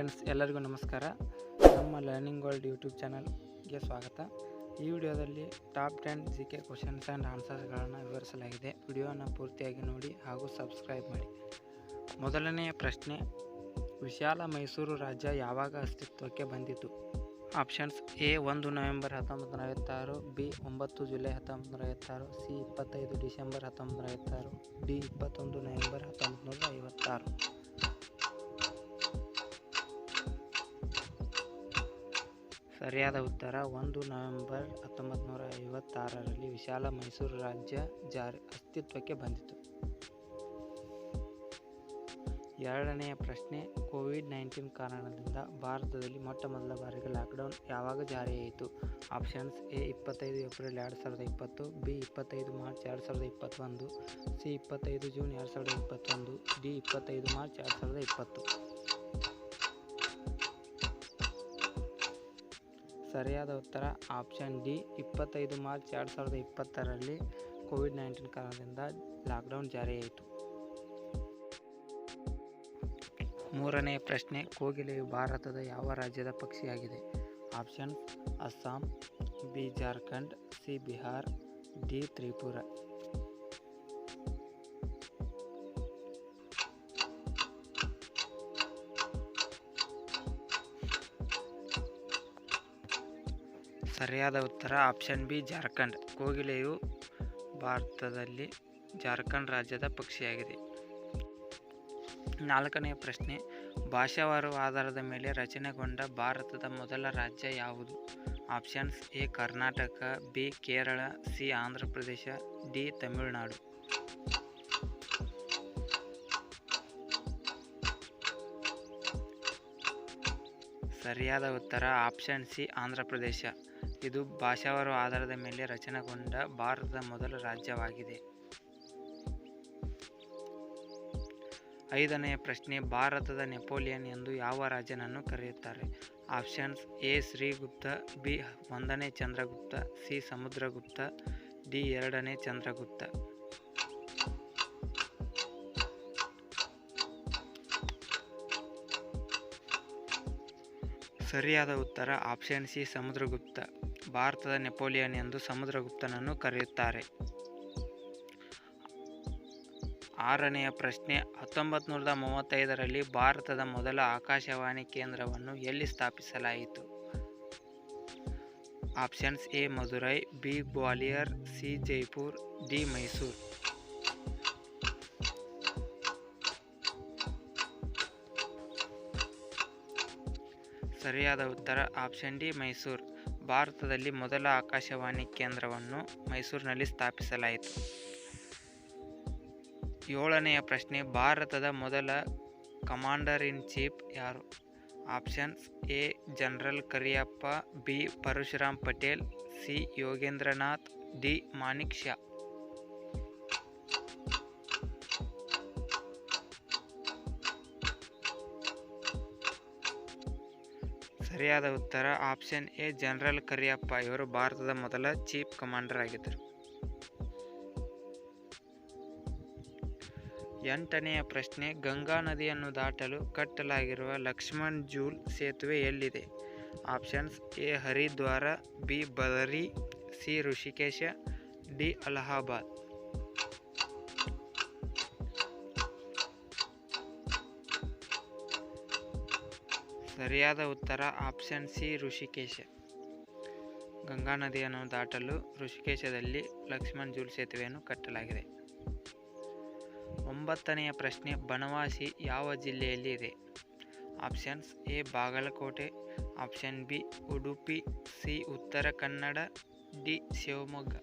Friends, ಎಲ್ಲರಿಗೂ ನಮಸ್ಕಾರ. ನಮ್ಮ ಲರ್ನಿಂಗ್ ವರ್ಲ್ಡ್ ಯೂಟ್ಯೂಬ್ ಚಾನಲ್ಗೆ ಸ್ವಾಗತ. ಈ ವಿಡಿಯೋದಲ್ಲಿ ಟಾಪ್ 10 GK ಕ್ವಶನ್ಸ್ ಆ್ಯಂಡ್ ಆನ್ಸರ್ಗಳನ್ನು ವಿವರಿಸಲಾಗಿದೆ. ವಿಡಿಯೋನ ಪೂರ್ತಿಯಾಗಿ ನೋಡಿ ಹಾಗೂ ಸಬ್ಸ್ಕ್ರೈಬ್ ಮಾಡಿ. ಮೊದಲನೆಯ ಪ್ರಶ್ನೆ, ವಿಶಾಲ ಮೈಸೂರು ರಾಜ್ಯ ಯಾವಾಗ ಅಸ್ತಿತ್ವಕ್ಕೆ ಬಂದಿತು? Options: A 1 November 1956, B 9 July 1956, C 25 December 1956, D 21 November 1956. ಸರಿಯಾದ ಉತ್ತರ 1 ನವೆಂಬರ್ 1956ರಲ್ಲಿ ವಿಶಾಲ ಮೈಸೂರು ರಾಜ್ಯ ಅಸ್ತಿತ್ವಕ್ಕೆ ಬಂದಿತು. ಎರಡನೆಯ ಪ್ರಶ್ನೆ, ಕೋವಿಡ್-19 ಕಾರಣದಿಂದ ಭಾರತದಲ್ಲಿ ಮೊಟ್ಟ ಮೊದಲ ಬಾರಿಗೆ ಲಾಕ್ಡೌನ್ ಯಾವಾಗ ಜಾರಿಯಾಯಿತು? Options: A 25 April 2020, B 25 March 2021, C 25 June 2021, D 25 March 2020. ಸರಿಯಾದ ಉತ್ತರ ಆಪ್ಷನ್ ಡಿ 25 ಮಾರ್ಚ್ 2020ರಲ್ಲಿ ಕೋವಿಡ್-19 ಕಾರಣದಿಂದ ಲಾಕ್ಡೌನ್ ಜಾರಿಯಾಯಿತು. ಮೂರನೆಯ ಪ್ರಶ್ನೆ, ಕೋಗಿಲೆಯು ಭಾರತದ ಯಾವ ರಾಜ್ಯದ ಪಕ್ಷಿಯಾಗಿದೆ? Option: Assam, B Jharkhand, C Bihar, D Tripura. ಸರಿಯಾದ ಉತ್ತರ ಆಪ್ಷನ್ ಬಿ ಜಾರ್ಖಂಡ್. ಕೋಗಿಲೆಯು ಭಾರತದಲ್ಲಿ ಜಾರ್ಖಂಡ್ ರಾಜ್ಯದ ಪಕ್ಷಿಯಾಗಿದೆ. ನಾಲ್ಕನೆಯ ಪ್ರಶ್ನೆ, ಭಾಷಾವಾರು ಆಧಾರದ ಮೇಲೆ ರಚನೆಗೊಂಡ ಭಾರತದ ಮೊದಲ ರಾಜ್ಯ ಯಾವುದು? Options: A Karnataka, B Kerala, C Andhra Pradesh, D Tamil Nadu. ಸರಿಯಾದ ಉತ್ತರ ಆಪ್ಷನ್ ಸಿ ಆಂಧ್ರ ಪ್ರದೇಶ. ಇದು ಭಾಷಾವಾರು ಆಧಾರದ ಮೇಲೆ ರಚನೆಗೊಂಡ ಭಾರತದ ಮೊದಲ ರಾಜ್ಯವಾಗಿದೆ. ಐದನೆಯ ಪ್ರಶ್ನೆ, ಭಾರತದ ನೆಪೋಲಿಯನ್ ಎಂದು ಯಾವ ರಾಜನನ್ನು ಕರೆಯುತ್ತಾರೆ? ಆಪ್ಷನ್ಸ್: ಎ ಶ್ರೀಗುಪ್ತ, ಬಿ 1ನೇ ಚಂದ್ರಗುಪ್ತ, ಸಿ ಸಮುದ್ರಗುಪ್ತ, ಡಿ 2ನೇ ಚಂದ್ರಗುಪ್ತ. ಸರಿಯಾದ ಉತ್ತರ ಆಪ್ಷನ್ ಸಿ ಸಮುದ್ರಗುಪ್ತ. ಭಾರತದ ನೆಪೋಲಿಯನ್ ಎಂದು ಸಮುದ್ರಗುಪ್ತನನ್ನು ಕರೆಯುತ್ತಾರೆ. ಆರನೆಯ ಪ್ರಶ್ನೆ, 1935ರಲ್ಲಿ ಭಾರತದ ಮೊದಲ ಆಕಾಶವಾಣಿ ಕೇಂದ್ರವನ್ನು ಎಲ್ಲಿ ಸ್ಥಾಪಿಸಲಾಯಿತು? Options: A Madurai, B Gwalior, C Jaipur, D Mysuru. ಸರಿಯಾದ ಉತ್ತರ ಆಪ್ಷನ್ ಡಿ ಮೈಸೂರು. ಭಾರತದಲ್ಲಿ ಮೊದಲ ಆಕಾಶವಾಣಿ ಕೇಂದ್ರವನ್ನು ಮೈಸೂರಿನಲ್ಲಿ ಸ್ಥಾಪಿಸಲಾಯಿತು. ಏಳನೆಯ ಪ್ರಶ್ನೆ, ಭಾರತದ ಮೊದಲ ಕಮಾಂಡರ್ ಇನ್ ಚೀಫ್ ಯಾರು? Options: A general Cariappa, B Parashuram Patel, C Yogendranath, D Manik Shah. ಸರಿಯಾದ ಉತ್ತರ ಆಪ್ಷನ್ ಎ ಜನರಲ್ ಕರಿಯಪ್ಪ. ಇವರು ಭಾರತದ ಮೊದಲ ಚೀಫ್ ಕಮಾಂಡರ್ ಆಗಿದ್ದರು. ಎಂಟನೆಯ ಪ್ರಶ್ನೆ, ಗಂಗಾ ನದಿಯನ್ನು ದಾಟಲು ಕಟ್ಟಲಾಗಿರುವ ಲಕ್ಷ್ಮಣ್ ಜೂಲ್ ಸೇತುವೆ ಎಲ್ಲಿದೆ? Options: A Haridwar, B Badari, C Rishikesh, D Allahabad. ಸರಿಯಾದ ಉತ್ತರ ಆಪ್ಷನ್ ಸಿ ಋಷಿಕೇಶ. ಗಂಗಾ ನದಿಯನ್ನು ದಾಟಲು ಋಷಿಕೇಶದಲ್ಲಿ ಲಕ್ಷ್ಮಣ್ ಜೂಲ್ ಸೇತುವೆಯನ್ನು ಕಟ್ಟಲಾಗಿದೆ. ಒಂಬತ್ತನೆಯ ಪ್ರಶ್ನೆ, ಬನವಾಸಿ ಯಾವ ಜಿಲ್ಲೆಯಲ್ಲಿ ಇದೆ? Options: A Bagalkote, option B Udupi, C Uttara Kannada, D Shivamogga.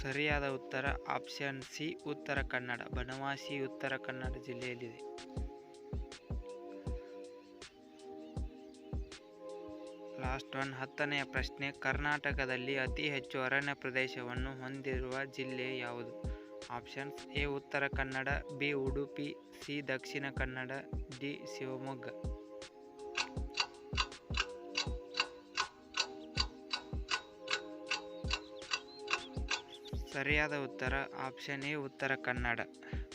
ಸರಿಯಾದ ಉತ್ತರ option C Uttara Kannada. Banavasi Uttara Kannada ಜಿಲ್ಲೆಯಲ್ಲಿದೆ. Last one, ಹತ್ತನೆಯ ಪ್ರಶ್ನೆ, ಕರ್ನಾಟಕದಲ್ಲಿ ಅತಿ ಹೆಚ್ಚು ಅರಣ್ಯ ಪ್ರದೇಶವನ್ನು ಹೊಂದಿರುವ ಜಿಲ್ಲೆ ಯಾವುದು? Options: A Uttara Kannada, B Udupi, C Dakshina Kannada, D Shivamogga. ಸರಿಯಾದ ಉತ್ತರ ಆಪ್ಷನ್ ಎ ಉತ್ತರ ಕನ್ನಡ.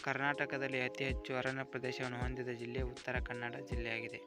ಕರ್ನಾಟಕದಲ್ಲಿ ಅತಿ ಹೆಚ್ಚು ಅರಣ್ಯ ಪ್ರದೇಶವನ್ನು ಹೊಂದಿದ ಜಿಲ್ಲೆ ಉತ್ತರ ಕನ್ನಡ ಜಿಲ್ಲೆಯಾಗಿದೆ.